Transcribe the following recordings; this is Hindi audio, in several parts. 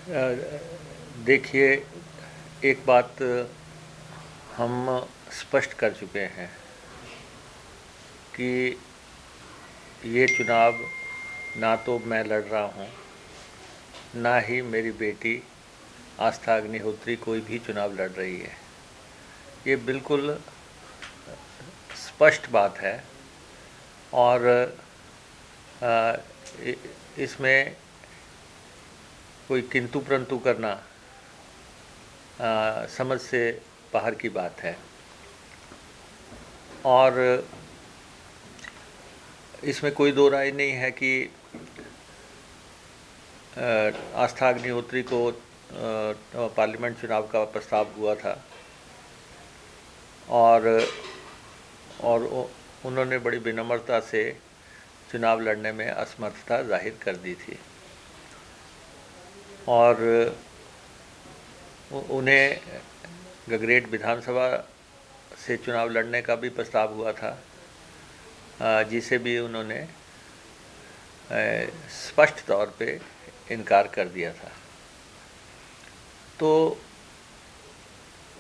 देखिए, एक बात हम स्पष्ट कर चुके हैं कि ये चुनाव ना तो मैं लड़ रहा हूँ, ना ही मेरी बेटी आस्था अग्निहोत्री कोई भी चुनाव लड़ रही है। ये बिल्कुल स्पष्ट बात है और इसमें कोई किंतु परंतु करना समझ से बाहर की बात है। और इसमें कोई दो राय नहीं है कि आस्था अग्निहोत्री को पार्लियामेंट चुनाव का प्रस्ताव हुआ था और उन्होंने बड़ी विनम्रता से चुनाव लड़ने में असमर्थता जाहिर कर दी थी और उन्हें गगरेट विधानसभा से चुनाव लड़ने का भी प्रस्ताव हुआ था, जिसे भी उन्होंने स्पष्ट तौर पे इनकार कर दिया था। तो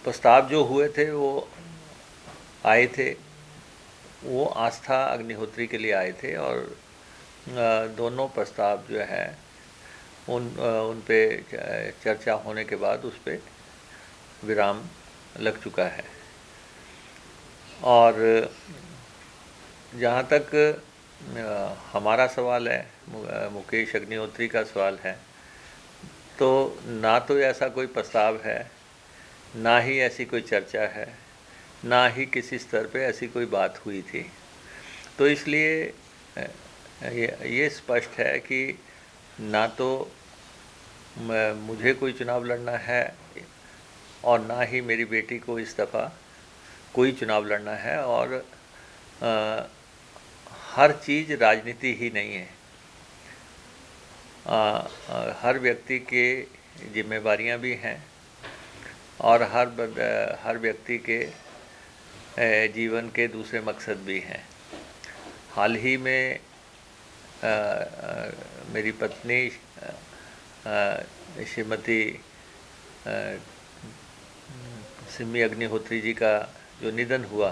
प्रस्ताव जो हुए थे वो आए थे, वो आस्था अग्निहोत्री के लिए आए थे और दोनों प्रस्ताव जो है उन पे चर्चा होने के बाद उस पे विराम लग चुका है। और जहाँ तक हमारा सवाल है, मुकेश अग्निहोत्री का सवाल है, तो ना तो ऐसा कोई प्रस्ताव है, ना ही ऐसी कोई चर्चा है, ना ही किसी स्तर पे ऐसी कोई बात हुई थी। तो इसलिए ये स्पष्ट है कि ना तो मुझे कोई चुनाव लड़ना है और ना ही मेरी बेटी को इस दफ़ा कोई चुनाव लड़ना है। और हर चीज़ राजनीति ही नहीं है। हर व्यक्ति के जिम्मेवारियां भी हैं और हर व्यक्ति के जीवन के दूसरे मकसद भी हैं। हाल ही में मेरी पत्नी श्रीमती सिमी अग्निहोत्री जी का जो निधन हुआ,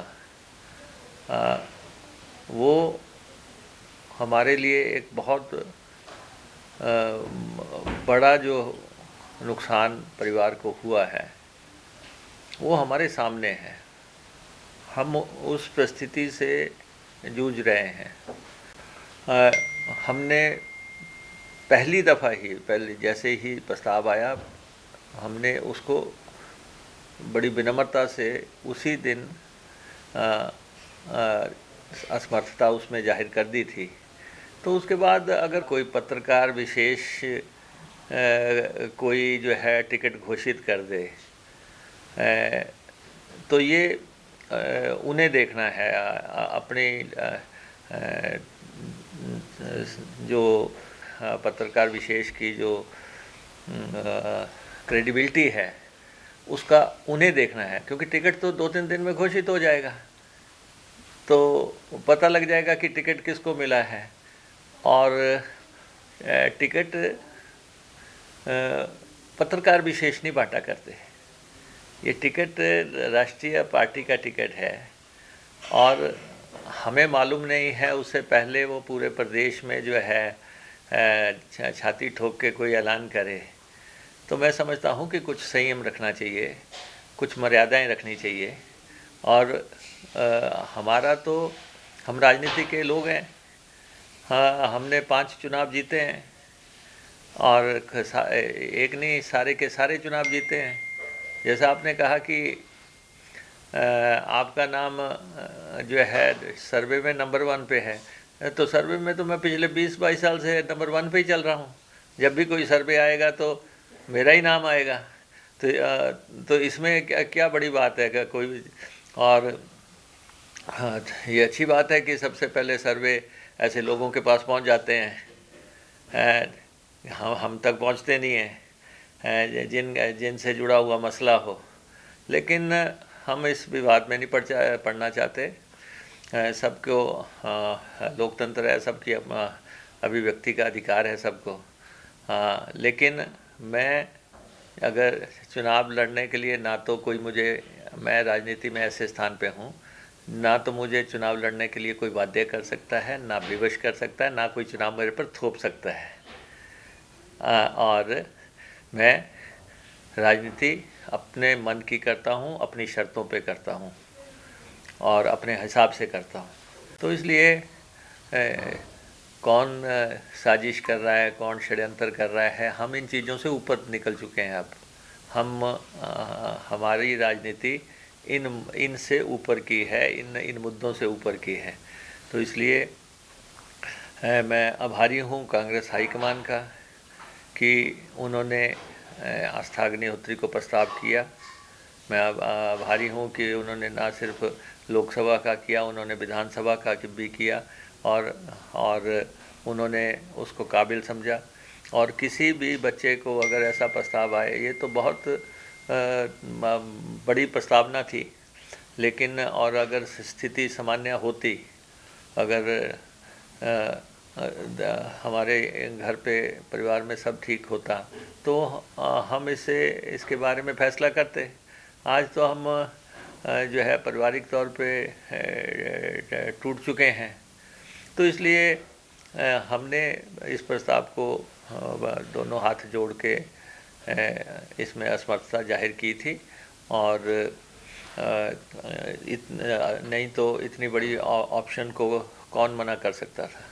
वो हमारे लिए एक बहुत बड़ा जो नुकसान परिवार को हुआ है वो हमारे सामने है। हम उस परिस्थिति से जूझ रहे हैं। हमने पहली दफ़ा ही जैसे ही प्रस्ताव आया, हमने उसको बड़ी विनम्रता से उसी दिन असमर्थता उसमें जाहिर कर दी थी। तो उसके बाद अगर कोई पत्रकार विशेष कोई जो है टिकट घोषित कर दे, तो ये उन्हें देखना है। अपनी जो पत्रकार विशेष की जो क्रेडिबिलिटी है उसका उन्हें देखना है, क्योंकि टिकट तो 2-3 दिन में घोषित हो जाएगा, तो पता लग जाएगा कि टिकट किसको मिला है। और टिकट पत्रकार विशेष नहीं बांटा करते। ये टिकट राष्ट्रीय पार्टी का टिकट है और हमें मालूम नहीं है उससे पहले वो पूरे प्रदेश में जो है छाती ठोक के कोई ऐलान करे। तो मैं समझता हूँ कि कुछ संयम रखना चाहिए, कुछ मर्यादाएं रखनी चाहिए। और हमारा तो, हम राजनीति के लोग हैं। हाँ, हमने 5 चुनाव जीते हैं और एक नहीं, सारे के सारे चुनाव जीते हैं। जैसा आपने कहा कि आपका नाम जो है सर्वे में नंबर 1 पे है, तो सर्वे में तो मैं पिछले 20-22 साल से नंबर 1 पे ही चल रहा हूँ। जब भी कोई सर्वे आएगा तो मेरा ही नाम आएगा। तो इसमें क्या बड़ी बात है कि कोई। और हाँ, ये अच्छी बात है कि सबसे पहले सर्वे ऐसे लोगों के पास पहुंच जाते हैं, हम तक पहुंचते नहीं हैं जिनसे जुड़ा हुआ मसला हो। लेकिन हम इस विवाद में नहीं पढ़ना चाहते। सबको लोकतंत्र है, सबकी अभिव्यक्ति का अधिकार है सबको। लेकिन मैं अगर चुनाव लड़ने के लिए ना तो कोई मैं राजनीति में ऐसे स्थान पे हूँ, ना तो मुझे चुनाव लड़ने के लिए कोई बाध्य कर सकता है, ना विवश कर सकता है, ना कोई चुनाव मेरे पर थोप सकता है। और मैं राजनीति अपने मन की करता हूँ, अपनी शर्तों पे करता हूँ और अपने हिसाब से करता हूँ। तो इसलिए कौन साजिश कर रहा है, कौन षड्यंत्र कर रहा है, हम इन चीज़ों से ऊपर निकल चुके हैं। अब हमारी राजनीति इनसे ऊपर की है, इन मुद्दों से ऊपर की है। तो इसलिए मैं आभारी हूँ कांग्रेस हाईकमान का कि उन्होंने आस्था अग्निहोत्री को प्रस्ताव किया। मैं आभारी हूँ कि उन्होंने ना सिर्फ लोकसभा का किया, उन्होंने विधानसभा का भी किया और उन्होंने उसको काबिल समझा। और किसी भी बच्चे को अगर ऐसा प्रस्ताव आए, ये तो बहुत बड़ी प्रस्तावना थी, लेकिन और अगर स्थिति सामान्य होती, अगर हमारे घर पे परिवार में सब ठीक होता, तो हम इसके बारे में फैसला करते। आज तो हम जो है पारिवारिक तौर पे टूट चुके हैं। तो इसलिए हमने इस प्रस्ताव को दोनों हाथ जोड़ के इसमें असमर्थता जाहिर की थी। और नहीं तो इतनी बड़ी ऑप्शन को कौन मना कर सकता था।